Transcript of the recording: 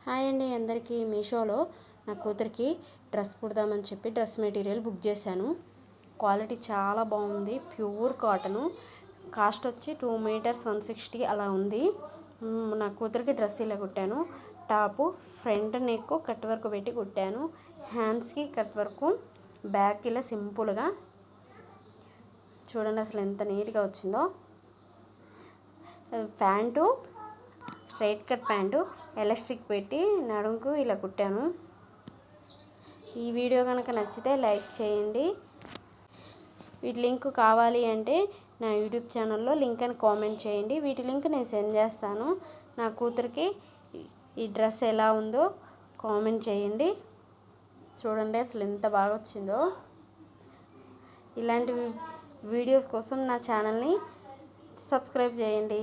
Hi అండి అందరికీ. మీషోలో నా కూతురికి డ్రెస్ కుడదామని చెప్పి డ్రెస్ మెటీరియల్ బుక్ చేశాను. క్వాలిటీ చాలా బాగుంది. Pure cotton. కాస్ట్ వచ్చి 2 మీటర్స్ 160 అలా ఉంది. నా కూతురికి డ్రెస్ ఇలా కుట్టాను. Top front neck cut work పెట్టి కుట్టాను. హ్యాండ్స్కి కట్ వర్క్, బ్యాక్ ఇలా సింపుల్గా. చూడండి అసలు ఎంత నీట్గా వచ్చిందో. Pant straight cut pant elastic పెట్టి నడుముకు ఇలా కుట్టాను. ఈ వీడియో కనుక నచ్చితే లైక్ చేయండి. వీటి లింక్ కావాలి అంటే నా యూట్యూబ్ ఛానల్లో లింక్ అని కామెంట్ చేయండి. వీటి లింక్ నేను సెండ్ చేస్తాను. నా కూతురికి ఈ డ్రెస్ ఎలా ఉందో కామెంట్ చేయండి. చూడండి అసలు ఎంత బాగా వచ్చిందో. ఇలాంటి వీడియోస్ కోసం నా ఛానల్ని సబ్స్క్రైబ్ చేయండి.